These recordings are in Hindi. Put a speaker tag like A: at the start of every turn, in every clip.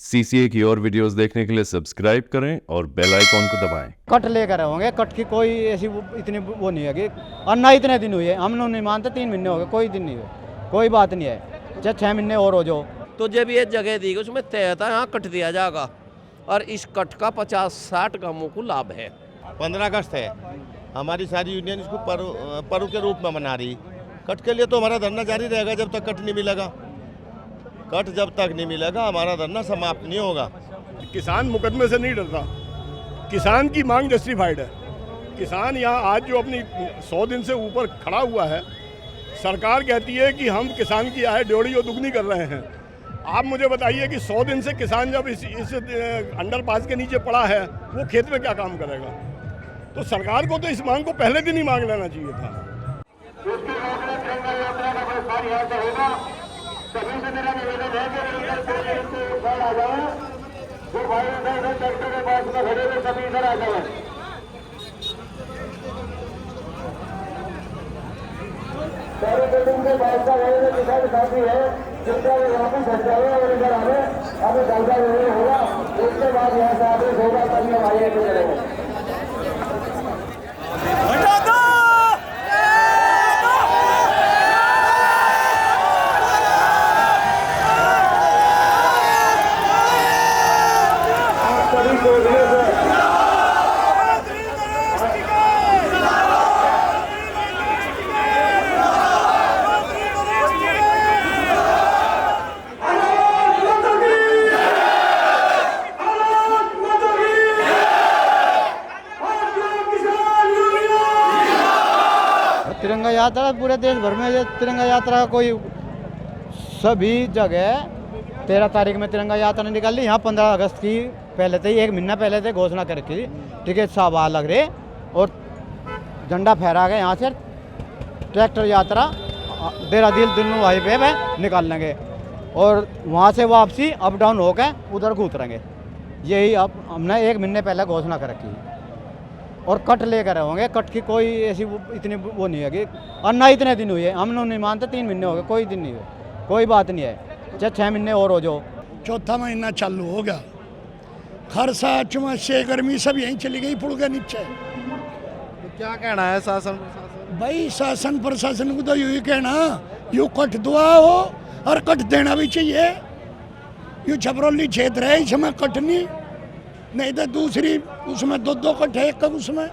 A: सीसीए की और वीडियोस देखने के लिए सब्सक्राइब करें और बेल आइकॉन को दबाएं।
B: कट लेकर होंगे, कट की कोई ऐसी इतनी वो नहीं है और ना इतने दिन हुए, हम लोग नहीं मानते। 3 महीने हो गए, कोई दिन नहीं हुए, कोई बात नहीं है। चाहे 6 महीने और हो जाओ।
C: तो जब ये जगह दी गई उसमें तय था यहाँ कट दिया जाएगा और इस कट का 50-60 गांवों को लाभ है।
D: 15 अगस्त है, हमारी सारी यूनियन इसको पर्व के रूप में मना रही। कट के लिए तो हमारा धरना जारी रहेगा जब तक कट नहीं मिलेगा। कट जब तक नहीं मिलेगा हमारा धरना समाप्त नहीं होगा।
E: किसान मुकदमे से नहीं डरता, किसान की मांग जस्टिफाइड है। किसान यहाँ आज जो अपनी 100 दिन से ऊपर खड़ा हुआ है, सरकार कहती है कि हम किसान की आय ड्योढ़ी और दुगनी कर रहे हैं। आप मुझे बताइए कि 100 दिन से किसान जब इस अंडरपास के नीचे पड़ा है, वो खेत में क्या काम करेगा? तो सरकार को तो इस मांग को पहले दिन ही मांग लेना चाहिए था।
F: सभी से मेरा निवेदन है कि इधर आ जाओ, जो भाई इधर ट्रैक्टर के पास में खड़े हुए सभी इधर आ जाओ। सारे बिल्डिंग के बादशाह है, किसान साथी है, जिनका वापस हट जाए और इधर आवे, हमें जल्दा नहीं होगा। उसके बाद यहाँ से आदेश होगा तभी हम आइए के चलेंगे।
B: तिरंगा यात्रा पूरे देश भर में, तिरंगा यात्रा का कोई सभी जगह 13 तारीख में तिरंगा यात्रा निकाली। यहाँ 15 अगस्त की पहले से ही 1 महीना पहले से घोषणा कर रखी थी। टिकट साहब लग रहे और झंडा फहरा गए। यहाँ से ट्रैक्टर यात्रा देहरादून दिल्ली हाईवे पे निकाल लेंगे और वहाँ से वापसी अप डाउन होकर उधर को उतरेंगे। यही अब हमने 1 महीने पहले घोषणा कर रखी है। और कट लेकर होंगे, कट की कोई ऐसी इतनी वो नहीं है और ना इतने दिन हुए, हम लोग नहीं मानते। 3 महीने हो गए, कोई दिन नहीं हुए, कोई बात नहीं है। चाहे 6 महीने और हो जाओ।
G: चौथा महीना चालू हो गया। खरसा चुमसे गर्मी सब यहीं चली गई, पुल के नीचे।
H: तो क्या कहना है शासन प्रशासन?
G: भाई शासन प्रशासन को तो यही कहना, यू कट दुआ हो और कट देना भी चाहिए। यू छपरौली क्षेत्र है, इसमें कट नहीं तो दूसरी उसमें 2-2 कट है एक उसमें।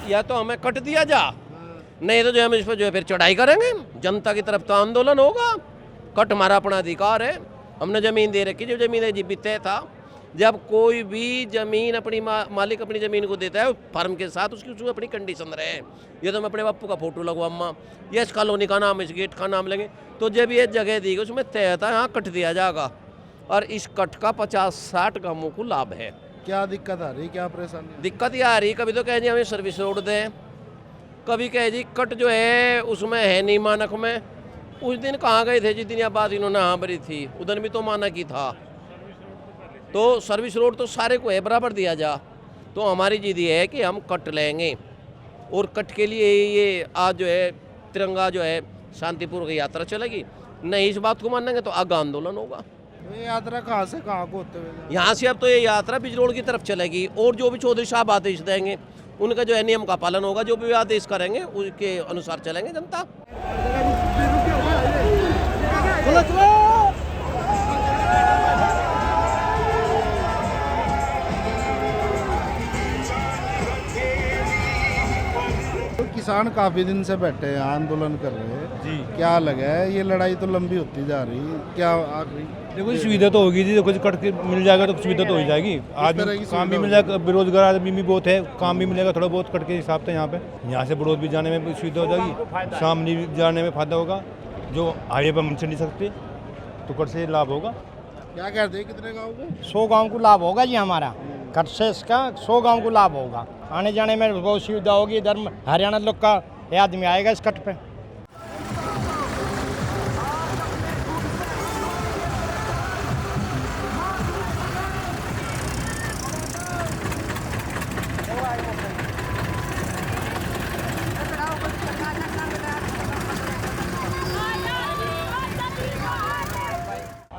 C: या तो हमें कट दिया जा, नहीं तो जो हम इस पर जो है फिर चढ़ाई करेंगे। जनता की तरफ तो आंदोलन होगा। कट हमारा अपना अधिकार है, हमने ज़मीन दे रखी। जो ज़मीन है तय था, जब कोई भी ज़मीन अपनी मालिक अपनी ज़मीन को देता है फार्म के साथ, उसकी उसमें अपनी कंडीशन रहे। ये तो मैं अपने बापू का फोटो लगवाऊँगा, ये इस कॉलोनी का नाम, इस गेट का नाम लेंगे। तो जब ये जगह दी गई उसमें तय था यहाँ कट दिया जाएगा और इस कट का 50-60 गांवों को लाभ है।
H: क्या दिक्कत आ रही, क्या परेशानी?
C: दिक्कत ये आ रही, कभी तो कहे जी हमें सर्विस रोड दें, कभी कहे जी कट जो है उसमें है नहीं मानक में। उस दिन कहाँ गए थे जिस दिन यह बात इन्होंने हाँ भरी थी, उधर भी तो मानक ही था। तो सर्विस रोड तो सारे को है, बराबर दिया जा। तो हमारी जिद ये है कि हम कट लेंगे और कट के लिए ये आज जो है तिरंगा जो है शांतिपूर्वक यात्रा चलेगी। नहीं इस बात को मानेंगे तो आगे आंदोलन होगा।
H: ये यात्रा कहाँ से कहाँ को होते हुए?
C: यहाँ से अब तो ये यात्रा बिज रोड की तरफ चलेगी और जो भी चौधरी साहब आदेश देंगे उनका जो है नियम का पालन होगा। जो भी आदेश करेंगे उसके अनुसार चलेंगे जनता।
H: किसान काफी दिन से बैठे हैं, आंदोलन कर रहे हैं जी। क्या लगा है, ये लड़ाई तो लंबी होती जा रही है, क्या आ रही?
I: देखो जी, सुविधा तो होगी जी। देखो जी, कट के मिल जाएगा तो सुविधा तो हो जाएगी। आज काम भी मिल जाएगा, बेरोजगार आदमी भी बहुत है, काम भी मिलेगा थोड़ा बहुत कट के हिसाब से। यहाँ से बड़ौद भी जाने में भी सुविधा हो जाएगी, शामली भी जाने में फायदा होगा। जो हाईवे पर चल नहीं सकते तो कट से लाभ होगा।
H: क्या कहते हैं, कितने गाँव को?
B: 100 गाँव को लाभ होगा जी हमारा। कट से इसका 100 गाँव को लाभ होगा। आने जाने में बहुत सुविधा होगी। इधर हरियाणा लोग का आदमी आएगा इस कट पे।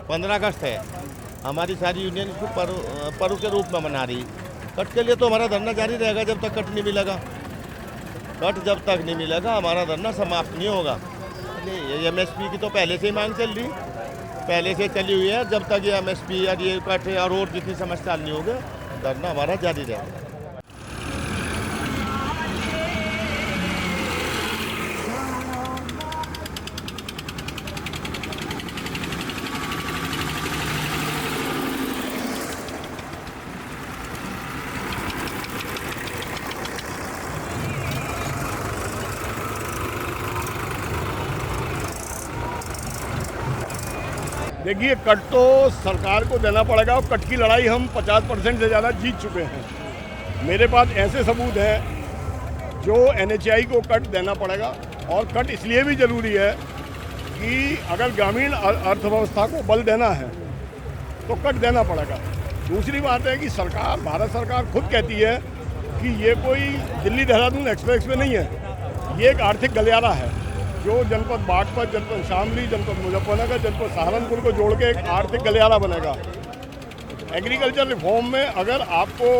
D: 15 अगस्त है, हमारी सारी यूनियन इसको पर्व के रूप में मना रही। कट के लिए तो हमारा धरना जारी रहेगा जब तक कट नहीं मिलेगा। कट जब तक नहीं मिलेगा हमारा धरना समाप्त नहीं होगा। ये MSP की तो पहले से ही मांग चल रही, पहले से चली हुई है। जब तक ये MSP और ये कट और जितनी समस्या नहीं होगी, धरना हमारा जारी रहेगा।
E: देखिए, कट तो सरकार को देना पड़ेगा और कट की लड़ाई हम 50% से ज़्यादा जीत चुके हैं। मेरे पास ऐसे सबूत हैं जो NHAI को कट देना पड़ेगा। और कट इसलिए भी ज़रूरी है कि अगर ग्रामीण अर्थव्यवस्था को बल देना है तो कट देना पड़ेगा। दूसरी बात है कि सरकार, भारत सरकार खुद कहती है कि ये कोई दिल्ली देहरादून एक्सप्रेस वे नहीं है, ये एक आर्थिक गलियारा है जो जनपद बागपत, जनपद शामली, जनपद मुजफ्फरनगर, जनपद सहारनपुर को जोड़ के एक आर्थिक गलियारा बनेगा। एग्रीकल्चर रिफॉर्म में अगर आपको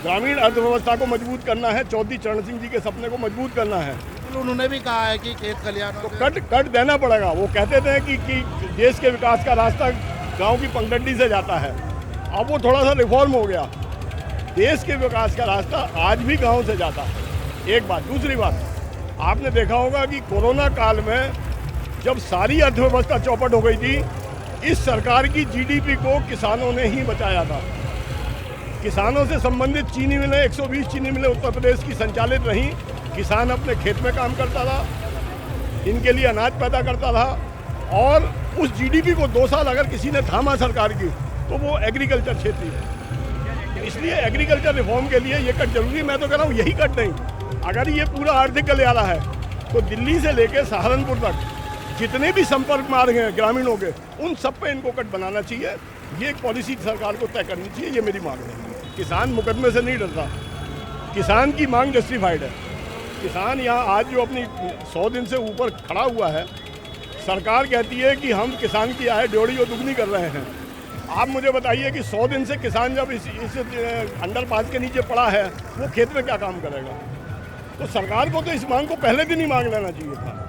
E: ग्रामीण अर्थव्यवस्था को मजबूत करना है, चौधरी चरण सिंह जी के सपने को मजबूत करना है,
H: उन्होंने भी कहा है कि खेत खलिहान
E: तो कट देना पड़ेगा। वो कहते थे कि देश के विकास का रास्ता गाँव की पंगडंडी से जाता है, अब वो थोड़ा सा रिफॉर्म हो गया। देश के विकास का रास्ता आज भी गाँव से जाता है, एक बात। दूसरी बात, आपने देखा होगा कि कोरोना काल में जब सारी अर्थव्यवस्था चौपट हो गई थी, इस सरकार की GDP को किसानों ने ही बचाया था। किसानों से संबंधित चीनी मिलें, 120 चीनी मिलें उत्तर प्रदेश की संचालित रहीं। किसान अपने खेत में काम करता था, इनके लिए अनाज पैदा करता था, और उस GDP को 2 साल अगर किसी ने थामा सरकार की तो वो एग्रीकल्चर क्षेत्र है। इसलिए एग्रीकल्चर रिफॉर्म के लिए ये कट जरूरी। मैं तो कह रहा हूँ यही कट नहीं, अगर ये पूरा आर्थिक गलियारा है तो दिल्ली से लेकर सहारनपुर तक जितने भी संपर्क मार्ग हैं ग्रामीणों के, उन सब पे इनको कट बनाना चाहिए। ये एक पॉलिसी सरकार को तय करनी चाहिए, ये मेरी मांग है। किसान मुकदमे से नहीं डरता, किसान की मांग जस्टिफाइड है। किसान यहाँ आज जो अपनी 100 दिन से ऊपर खड़ा हुआ है, सरकार कहती है कि हम किसान की आय ड्योढ़ी और दुगनी कर रहे हैं। आप मुझे बताइए कि 100 दिन से किसान जब इस अंडरपास के नीचे पड़ा है, वो खेत में क्या काम करेगा? तो सरकार को तो इस मांग को पहले दिन ही मांग लेना चाहिए था।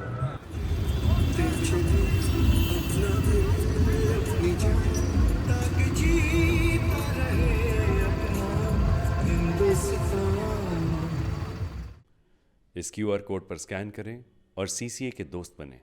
A: इस QR कोड पर स्कैन करें और CCA के दोस्त बनें।